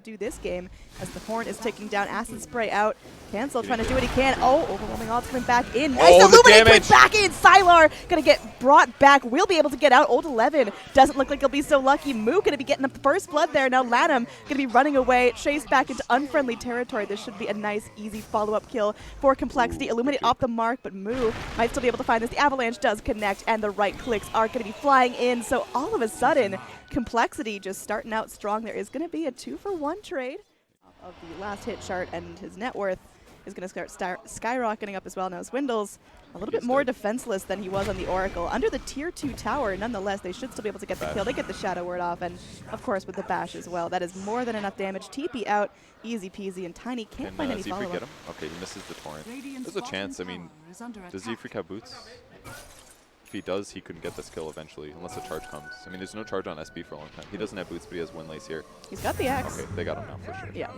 do this game as the horn is ticking down. Acid spray out. Cancel trying to do what he can. Oh, overwhelming odds coming back in. Nice illuminate coming back in. Sylar gonna get brought back. Will be able to get out. Old 11 doesn't look like he'll be so lucky. Moo gonna be getting up the first blood there. Now Lanham gonna be running away, chased back into unfriendly territory. This should be a nice, easy follow-up kill for compLexity. Illuminate off the mark, but Moo might still be able to find this. The avalanche does connect, and the right clicks are gonna be flying in. So all of a sudden, compLexity just starting out strong. There is gonna be a 2-for-1 trade of the last hit chart, and his net worth is going to start skyrocketing up as well. Now Swindles a little bit more defenseless than he was on the Oracle. Under the tier 2 tower, nonetheless, they should still be able to get the kill. They get the Shadow Word off, and of course with the bash as well. That is more than enough damage. TP out, easy peasy, and Tiny can't find any follow-up. Get him? Okay, he misses the torrent. There's a chance. I mean, does Z-Freak have boots? If he does, he couldn't get this kill eventually, unless the charge comes. I mean, there's no charge on SB for a long time. He doesn't have boots, but he has Windlace here. He's got the X. Okay, they got him now for sure. Yeah.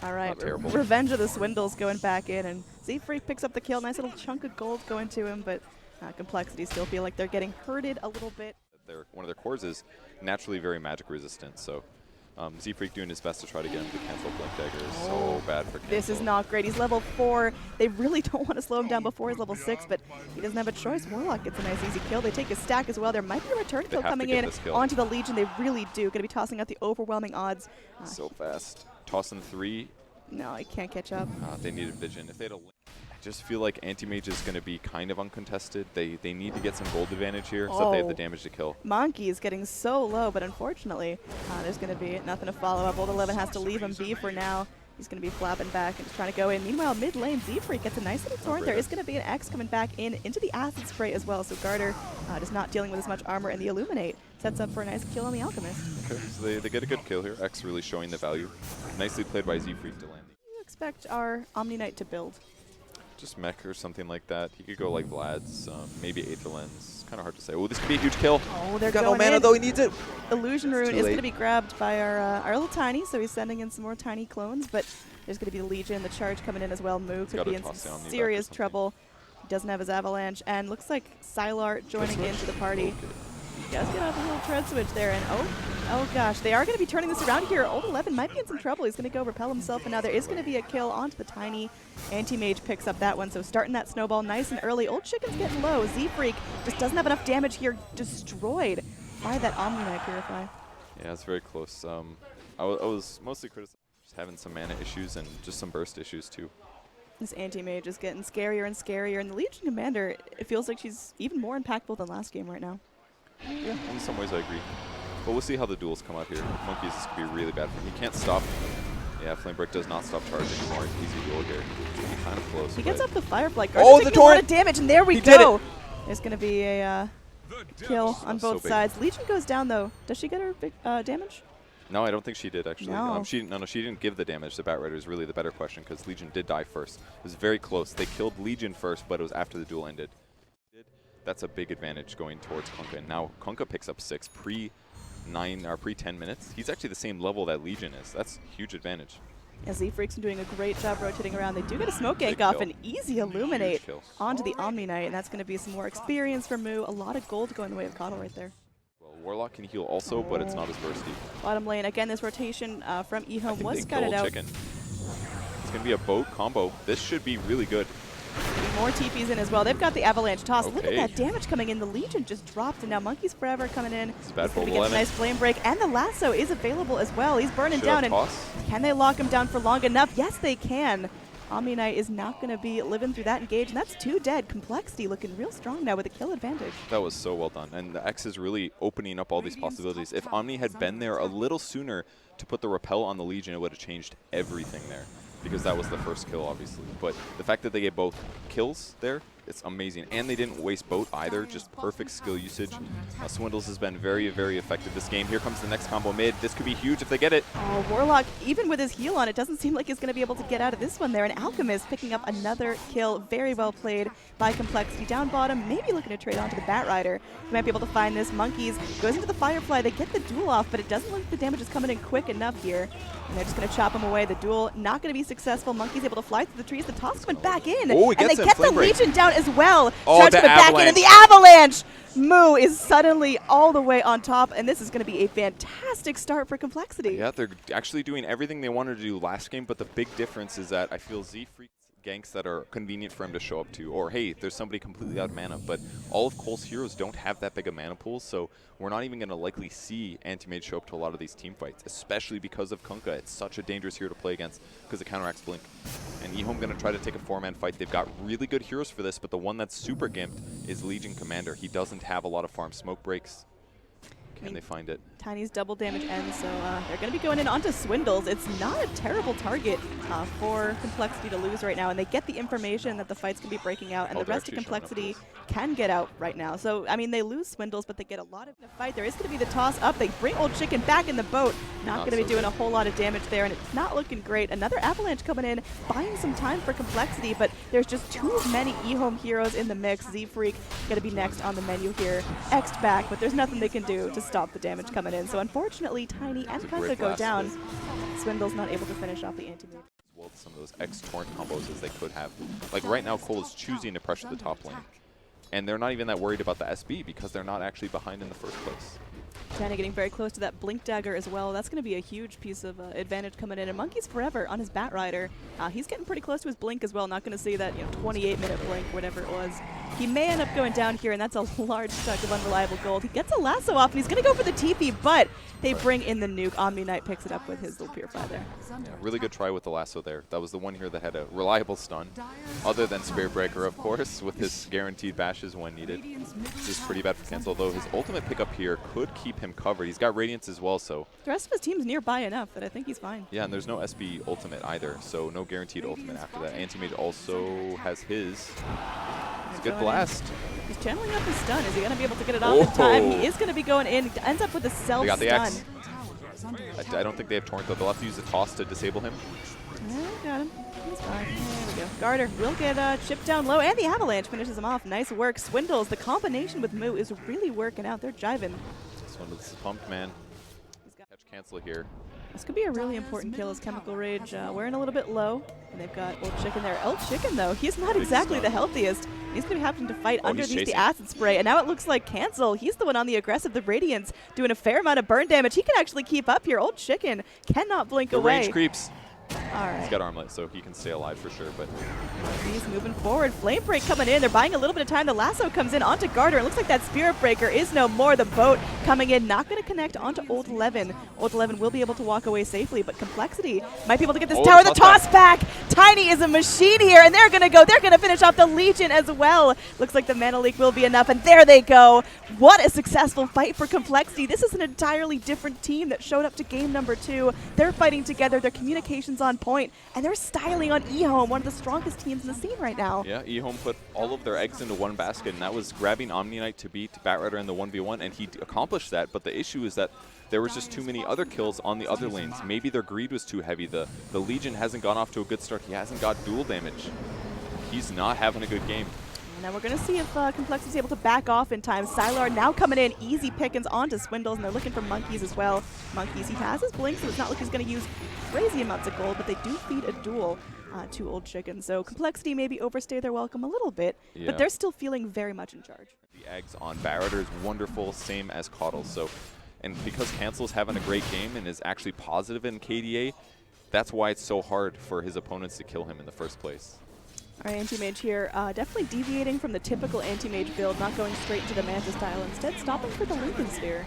All right, Revenge of the Swindles going back in, and Z-Freak picks up the kill. Nice little chunk of gold going to him, but compLexity still feel like they're getting hurted a little bit. One of their cores is naturally very magic resistant, so Z-Freak doing his best to try to get him to cancel Blink Dagger is so bad for Cancel. This is not great. He's level 4. They really don't want to slow him down before he's level 6, but he doesn't have a choice. Warlock gets a nice easy kill. They take his stack as well. There might be a return kill coming in onto the Legion. They really do. Going to be tossing out the overwhelming odds. So fast. Tossing 3. No, I can't catch up. They needed vision. If they had a I just feel like Anti-Mage is going to be kind of uncontested. They need to get some gold advantage here, so they have the damage to kill. Monkey is getting so low, but unfortunately, there's going to be nothing to follow up. Old 11 has to leave him be for now. He's going to be flapping back and just trying to go in. Meanwhile, mid lane, Z-Freak gets a nice little torrent. There is going to be an X coming back in into the acid spray as well. So Garter just not dealing with as much armor, and the Illuminate sets up for a nice kill on the Alchemist. Okay, so they get a good kill here. X really showing the value. Nicely played by Z-Freak to land. What do you expect our Omni Knight to build? Just mech or something like that. He could go like Vlad's, maybe Aether Lens. Kind of hard to say. Oh, this could be a huge kill. Oh, they're got no mana though. He needs it. Illusion Rune is going to be grabbed by our little Tiny, so he's sending in some more Tiny clones. But there's going to be the Legion, the charge coming in as well. Moo could be in some serious trouble. He doesn't have his avalanche, and looks like Sylar joining into the party. He does get off a little tread switch there, and oh gosh, they are going to be turning this around here. Old 11 might be in some trouble. He's going to go repel himself, and now there is going to be a kill onto the Tiny. Anti-Mage picks up that one, so starting that snowball nice and early. Old Chicken's getting low. Z-Freak just doesn't have enough damage here. Destroyed by that Omni Knight Purify. Yeah, it's very close. I was mostly criticizing just having some mana issues and just some burst issues too. This Anti-Mage is getting scarier and scarier, and the Legion Commander, it feels like she's even more impactful than last game right now. Yeah, in some ways I agree. But we'll see how the duels come out here. Monkeys, this could be really bad for him. He can't stop. Yeah, Flamebreak does not stop charging anymore. Easy duel here. He's kind of close. He gets up the Firefly. Oh, the torrent! A lot of damage, and there we go. There's going to be a kill on both sides. Legion goes down, though. Does she get her big damage? No, I don't think she did, actually. No. She didn't give the damage. The Batrider is really the better question, because Legion did die first. It was very close. They killed Legion first, but it was after the duel ended. That's a big advantage going towards Kunkka. And now Kunkka picks up 6 pre-9 or pre-10 minutes. He's actually the same level that Legion is. That's a huge advantage. Yeah, Z-Freak's doing a great job rotating around. They do get a smoke gank off, an easy Illuminate onto the Omni Knight, and that's going to be some more experience for Moo. A lot of gold going the way of coddle right there. Well, Warlock can heal also, but it's not as bursty. Bottom lane, again, this rotation from EHOME was scouted out. Chicken. It's going to be a boat combo. This should be really good. More TPs in as well. They've got the avalanche toss. Look at that damage coming in. The Legion just dropped, and now Monkeys-forever coming in. It's bad for He's gonna get a nice flame break, and the lasso is available as well. He's burning down, and can they lock him down for long enough? Yes, they can. Omni Knight is not going to be living through that engage, and that's 2 dead. compLexity looking real strong now with a kill advantage. That was so well done, and the X is really opening up all these possibilities. If Omni had been there a little sooner to put the repel on the Legion, it would have changed everything there, because that was the first kill, obviously. But the fact that they get both kills there, it's amazing. And they didn't waste boat either, just perfect skill usage. Swindles has been very, very effective this game. Here comes the next combo mid. This could be huge if they get it. Oh, Warlock, even with his heal on, it doesn't seem like he's going to be able to get out of this one there. And Alchemist picking up another kill. Very well played by compLexity. Down bottom, maybe looking to trade onto the Batrider. He might be able to find this. Monkeys goes into the Firefly. They get the duel off, but it doesn't look like the damage is coming in quick enough here. And they're just going to chop him away. The duel not going to be successful. Monkeys able to fly through the trees. The toss coming back in. Oh, and they get the Legion down as well. Oh, Charge the coming back in, and the avalanche! Moo is suddenly all the way on top, and this is going to be a fantastic start for compLexity. Yeah, they're actually doing everything they wanted to do last game, but the big difference is that I feel Z-Freak's ganks that are convenient for him to show up to, or hey, there's somebody completely out of mana, but all of cole's heroes don't have that big of mana pools, so we're not even going to likely see Anti-Mage show up to a lot of these team fights, especially because of Kunkka. It's such a dangerous hero to play against because it counteracts Blink. And EHOME going to try to take a 4-man fight. They've got really good heroes for this, but the one that's super gimped is Legion Commander. He doesn't have a lot of farm smoke breaks. Can they find it? Tiny's double damage ends, so they're going to be going in onto Swindles. It's not a terrible target for compLexity to lose right now, and they get the information that the fight's going to be breaking out, and the rest of compLexity can get out right now. So, I mean, they lose Swindles, but they get a lot of the fight. There is going to be the toss up. They bring Old Chicken back in the boat. Not going to be doing a whole lot of damage there, and it's not looking great. Another avalanche coming in, buying some time for compLexity, but there's just too many EHOME heroes in the mix. Z-Freak going to be next on the menu here. X'd back, but there's nothing they can do to stop the damage coming in. So unfortunately, Tiny and Kunkka go down. Swindle's not able to finish off the anti-mage. Well, some of those X-Torrent combos as they could have. Like right now, coL is choosing to pressure the top lane. And they're not even that worried about the SB because they're not actually behind in the first place. Tiny getting very close to that Blink Dagger as well. That's going to be a huge piece of advantage coming in. And Monkeys-forever on his Bat Rider. He's getting pretty close to his Blink as well. Not going to see that 28-minute Blink, whatever it was. He may end up going down here, and that's a large chunk of unreliable gold. He gets a lasso off, and he's going to go for the TP, but they bring in the nuke. Omni Knight picks it up with his little Purify there. Yeah, really good try with the lasso there. That was the one here that had a reliable stun, other than Spirit Breaker, of course, with his guaranteed bashes when needed. This is pretty bad for cancel, though his ultimate pickup here could keep him covered. He's got Radiance as well, so... The rest of his team's nearby enough that I think he's fine. Yeah, and there's no SB ultimate either, so no guaranteed ultimate after that. Anti-Mage also has his. It's a good blast. He's channeling up his stun. Is he going to be able to get it off in time? He is going to be going in. Ends up with a self-stun. They got the X. I don't think they have Torrent, though. They'll have to use the toss to disable him. Got him. He's fine. There we go. Garter will get chipped down low, and the avalanche finishes him off. Nice work. Swindles, the combination with Moo is really working out. They're jiving. Swindles is pumped, man. Catch cancel here. This could be a really important kill as Chemical Rage wearing a little bit low. And they've got Old Chicken there. Old Chicken, though, he's not exactly the healthiest. He's going to be having to fight underneath the acid spray. And now it looks like cancel. He's the one on the aggressive. The Radiance doing a fair amount of burn damage. He can actually keep up here. Old Chicken cannot blink away. The range creeps. All right. He's got armlet, so he can stay alive for sure. But he's moving forward. Flame Break coming in. They're buying a little bit of time. The lasso comes in onto Garter. It looks like that Spirit Breaker is no more. The boat coming in, not going to connect onto Old.11. Old.11 will be able to walk away safely, but compLexity might be able to get this tower. The toss back. Tiny is a machine here, and they're going to go. They're going to finish off the Legion as well. Looks like the mana leak will be enough, and there they go. What a successful fight for compLexity. This is an entirely different team that showed up to game number 2. They're fighting together. Their communication's on point, and they're styling on EHOME, one of the strongest teams in the scene right now. Yeah, EHOME put all of their eggs into one basket, and that was grabbing Omni Knight to beat Bat Rider in the 1v1, and he accomplished that, but the issue is that there was just too many other kills on the other lanes. Maybe their greed was too heavy. The Legion hasn't gone off to a good start. He hasn't got dual damage. He's not having a good game. Now we're going to see if compLexity is able to back off in time. Sylar now coming in, easy pickings onto Swindles, and they're looking for Monkeys as well. Monkeys, he has his blink, so it's not like he's going to use crazy amounts of gold, but they do feed a duel to Old Chicken. So compLexity maybe overstay their welcome a little bit, but they're still feeling very much in charge. The eggs on Bat Rider is wonderful, same as coDle. So, and because cancel's having a great game and is actually positive in KDA, that's why it's so hard for his opponents to kill him in the first place. Our anti-mage here, definitely deviating from the typical anti-mage build, not going straight into the Manta style, instead stopping for the Lincoln Sphere.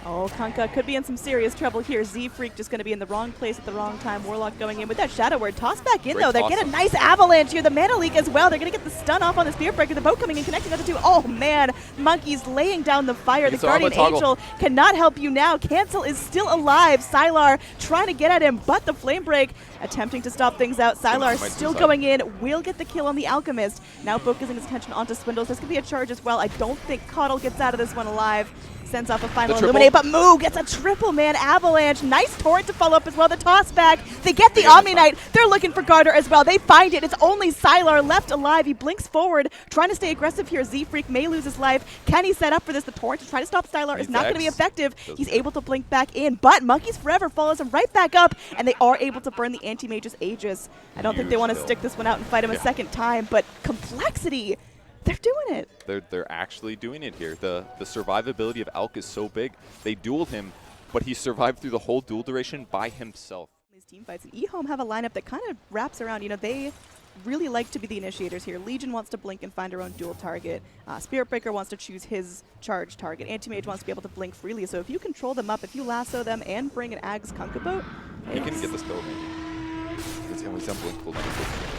Oh, Kunkka could be in some serious trouble here. Z-Freak just going to be in the wrong place at the wrong time. Warlock going in with that Shadow Word. Toss back in, though. They get a nice avalanche here. The mana leak as well. They're going to get the stun off on the Spirit Breaker. The boat coming in, connecting the two. Oh, man. Monkeys laying down the fire. The Guardian Angel cannot help you now. cancel is still alive. Sylar trying to get at him, but the Flame Break attempting to stop things out. Sylar still going in. Will get the kill on the Alchemist. Now focusing his attention onto Swindles. There's going to be a charge as well. I don't think coDle gets out of this one alive. Sends off a final Illuminate, but Moo gets a triple man avalanche. Nice torrent to follow up as well. The toss back. They get the Omni Knight. They're looking for Garter as well. They find it. It's only Sylar left alive. He blinks forward, trying to stay aggressive here. Z-Freak may lose his life. Can he set up for this? The torrent to try to stop Sylar is not going to be effective. He's able to blink back in, but Monkeys-forever follows him right back up, and they are able to burn the anti-mage's Aegis. I don't think they want to stick this one out and fight him a second time, but compLexity They're doing it. They're actually doing it here. The survivability of Alk is so big. They dueled him, but he survived through the whole duel duration by himself. These team fights, and EHOME have a lineup that kind of wraps around, they really like to be the initiators here. Legion wants to blink and find her own dual target. Spirit Breaker wants to choose his charge target. Anti-Mage wants to be able to blink freely. So if you control them up, if you lasso them and bring an Ag's Kunkka, he can get this kill maybe. He's on blink cooldown.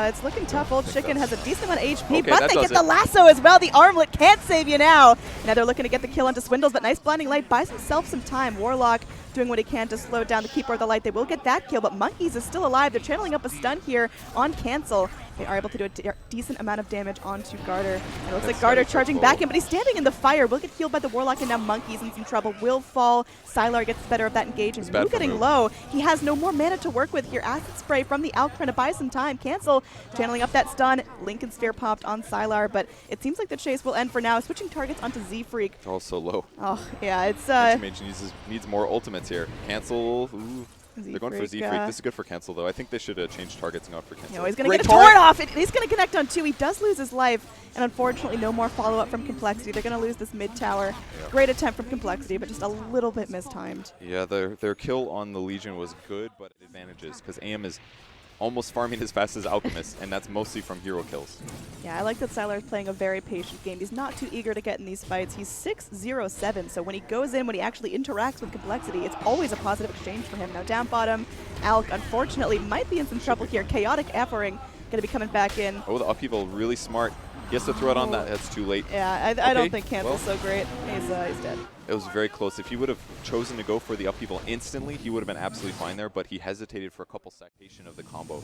It's looking tough. Old Chicken has a decent amount of HP, Okay, but they get the lasso as well. The armlet can't save you now. Now they're looking to get the kill onto Swindles, but nice blinding light buys himself some time. Warlock doing what he can to slow down the Keeper of the Light. They will get that kill, but Monkeys is still alive. They're channeling up a stun here on cancel. They are able to do a decent amount of damage onto Garter. It looks like Garter charging back in, but he's standing in the fire. Will get healed by the Warlock, and now Monkeys in some trouble. Will fall. Sylar gets the better of that engage, and Moo getting low. He has no more mana to work with here. Acid Spray from the Alk trying to buy some time. Cancel, channeling up that stun. Lincoln Sphere popped on Sylar, but it seems like the chase will end for now. Switching targets onto Z-Freak. Oh, so low. Oh, yeah, it's... Anti-Mage needs more ultimates here. Cancel. Ooh. They're going for Z-Freak. This is good for cancel, though. I think they should change targets and go for cancel. He's going to get a torrent off. He's going to connect on 2. He does lose his life, and unfortunately, no more follow-up from compLexity. They're going to lose this mid-tower. Yep. Great attempt from compLexity, but just a little bit mistimed. Yeah, their kill on the Legion was good, but advantages, because AM is almost farming as fast as Alchemist, and that's mostly from hero kills. Yeah, I like that Sylar is playing a very patient game. He's not too eager to get in these fights. He's 6-0-7, so when he goes in, when he actually interacts with compLexity, it's always a positive exchange for him. Now down bottom, Alk unfortunately might be in some trouble here. Chaotic Efforting going to be coming back in. Oh, the upheaval really smart. He has to throw it on that. That's too late. Yeah, I don't think Cancel's so great. He's dead. It was very close. If he would have chosen to go for the upheaval instantly, he would have been absolutely fine there, but he hesitated for a couple seconds of the combo.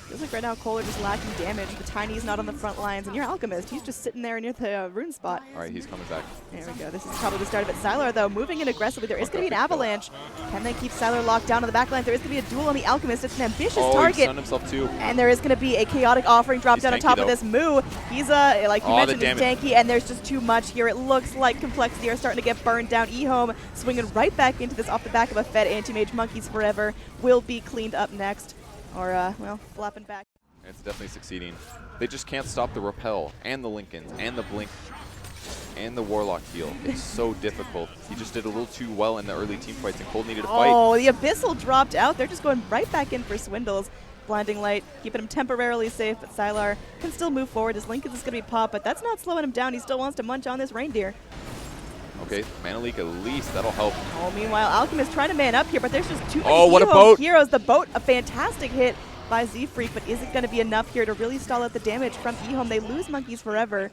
Feels like right now coL are just lacking damage. The Tiny's not on the front lines, and your Alchemist, he's just sitting there near the rune spot. All right, he's coming back. There we go. This is probably the start of it. Sylar, though, moving in aggressively. There is going to be an avalanche. Can they keep Sylar locked down on the back line? There is going to be a duel on the Alchemist. It's an ambitious target. He stunned himself too. And there is going to be a chaotic offering drop down on top of this. Moo, he's like you mentioned, is tanky, and there's just too much here. It looks like compLexity are starting to get burned down. EHOME swinging right back into this off the back of a fed Anti-Mage. Monkeys-forever will be cleaned up next. Or, well, flopping back. It's definitely succeeding. They just can't stop the Repel, and the Lincolns, and the Blink, and the Warlock heal. It's so difficult. He just did a little too well in the early team fights, and coL needed to fight. Oh, the Abyssal dropped out. They're just going right back in for Swindles. Blinding Light, keeping him temporarily safe, but Sylar can still move forward. His Lincoln is going to be popped, but that's not slowing him down. He still wants to munch on this reindeer. Okay, Mana Leak at least. That'll help. Oh, meanwhile, Alchemist trying to man up here, but there's just too many what a boat. heroes. The boat, a fantastic hit by Z-Freak, but is it going to be enough here to really stall out the damage from EHOME? They lose Monkeys-forever.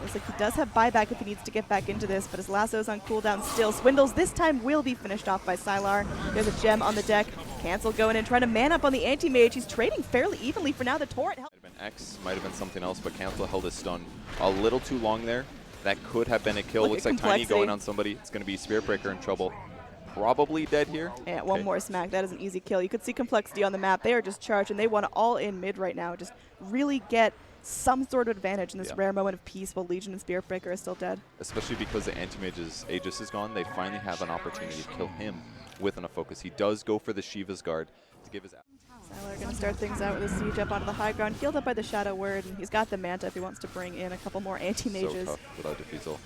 Looks like he does have buyback if he needs to get back into this, but his lasso's on cooldown still. Swindles this time will be finished off by Sylar. There's a gem on the deck. Cancel going in, trying to man up on the Anti-Mage. He's trading fairly evenly for now. The torrent helps. Might have been X, might have been something else, but Cancel held his stun a little too long there. That could have been a kill. Looks like Tiny going on somebody. It's going to be Spirit Breaker in trouble. Probably dead here. Yeah, one more smack. That is an easy kill. You could see compLexity on the map. They are just charged, and they want to all in mid right now. Just really get some sort of advantage in this rare moment of peace while Legion and Spirit Breaker are still dead. Especially because the Anti-Mage's Aegis is gone, they finally have an opportunity to kill him with enough focus. He does go for the Shiva's Guard to give his... Sylar going to start things out with a siege up onto the high ground, healed up by the Shadow Word, and he's got the Manta if he wants to bring in a couple more Anti-Mages. So tough without Defeasel.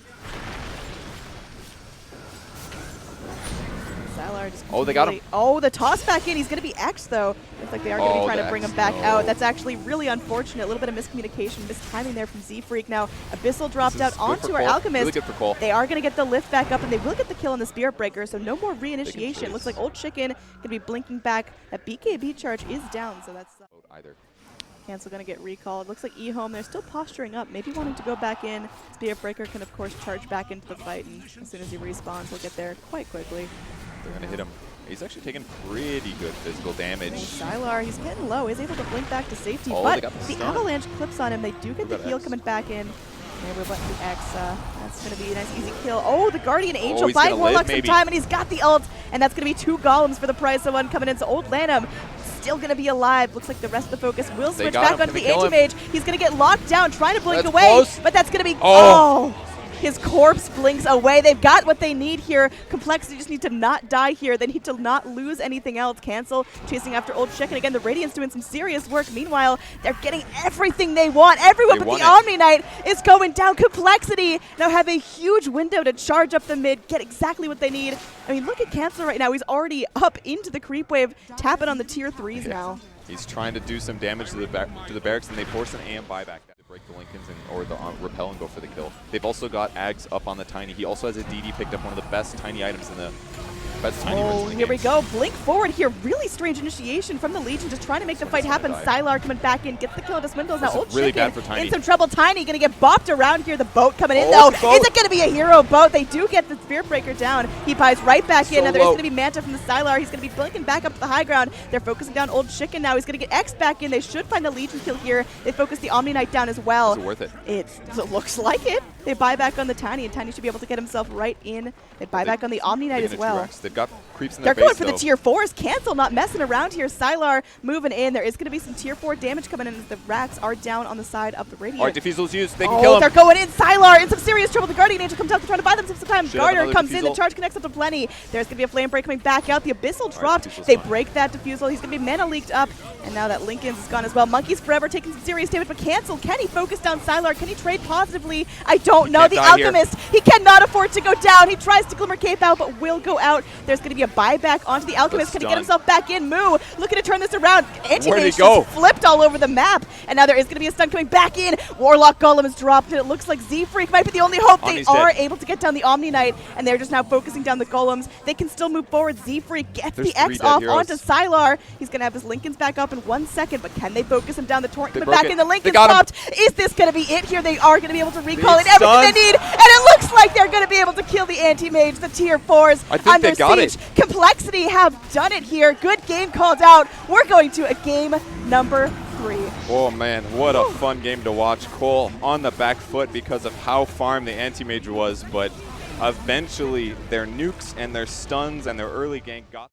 Sylar just they got him. Oh, the toss back in. He's going to be X, though. Looks like they are going to be trying to bring him back out. That's actually really unfortunate. A little bit of miscommunication, mistiming there from Z-Freak. Now, Abyssal dropped out onto our Alchemist. Really good for coL. They are going to get the lift back up, and they will get the kill on the Spirit Breaker, so no more reinitiation. Looks like Old Chicken going to be blinking back. That BKB charge is down, so that's... either. Cancel going to get recalled. Looks like EHOME, they're still posturing up, maybe wanting to go back in. Spirit Breaker can, of course, charge back into the fight, and as soon as he respawns, he'll get there quite quickly. They're going to hit him. He's actually taking pretty good physical damage. Sylar, he's getting low. He's able to blink back to safety, Oh, but the the avalanche clips on him. They do get the heal coming back in. There we're button the X. That's going to be a nice easy kill. Oh, the Guardian Angel buying Warlock some time, and he's got the ult, and that's going to be 2 golems for the price of 1 coming in. So Old Lanham still going to be alive. Looks like the rest of the focus will switch back onto the Anti-Mage. He's going to get locked down, trying to blink away, but that's going to be... His corpse blinks away. They've got what they need here. compLexity just need to not die here. They need to not lose anything else. cancel chasing after Old Chicken. Again, the Radiant's doing some serious work. Meanwhile, they're getting everything they want. Everyone but the Omni Knight is going down. compLexity now have a huge window to charge up the mid, get exactly what they need. I mean, look at cancel right now. He's already up into the creep wave, tapping on the tier 3s now. He's trying to do some damage to the barracks, and they force an AM buyback to break the Lincolns or the repel and go for the kill. They've also got Ags up on the Tiny. He also has a DD picked up, one of the best Tiny items in the here we go. Blink forward here. Really strange initiation from the Legion, just trying to make the fight happen. Sylar coming back in, gets the kill into Swindles. Now Old really Chicken bad for Tiny. in some trouble. Tiny going to get bopped around here. The boat coming in though. Is it going to be a hero boat? They do get the Spirit Breaker down. He buys right back in. Now there's going to be Manta from the Sylar. He's going to be blinking back up to the high ground. They're focusing down Old Chicken now. He's going to get X back in. They should find a Legion kill here. They focus the Omni Knight down as well. Is it worth it? It looks like it. They buy back on the Tiny, and Tiny should be able to get himself right in. They buy back on the Omni Knight as well. They've got creeps in their They're going base, for the tier 4s. cancel not messing around here. Sylar moving in. There is going to be some tier 4 damage coming in as the racks are down on the side of the Radiant. Alright, Diffusal's used. They can kill him. They're going in. Sylar in some serious trouble. The Guardian Angel comes out to try to buy them some time. Garter comes in. The charge connects up to plenty. There's going to be a flame break coming back out. The Abyssal dropped. They break that Diffusal. He's going to be mana leaked up. And now that Lincoln's is gone as well. Monkeys-forever taking some serious damage, but cancel. Can he focus down Sylar? Can he trade positively? I don't know. The Alchemist, he cannot afford to go down. He tries to Glimmer Cape out, but will go out. There's going to be a buyback onto the Alchemist. Can he get himself back in? Moo looking to turn this around. Anti-Mage just flipped all over the map. And now there is going to be a stun coming back in. Warlock Golem is dropped, and it looks like Z-Freak might be the only hope. They are able to get down the Omni Knight, and they're just now focusing down the Golems. They can still move forward. Z-Freak gets the X off onto Sylar. He's going to have his Lincolns back up in 1 second, but can they focus him down? The Torrent coming back in. The Lincolns popped. Is this going to be it here? They are going to be able to recall it. Everything they need, and it looks like they're going to be able to kill the Anti-Mage, the tier 4s under siege. compLexity have done it here. Good game called out. We're going to a game number 3. Oh man, what a fun game to watch. coL on the back foot because of how farm the Anti-Mage was, but eventually their nukes and their stuns and their early gank got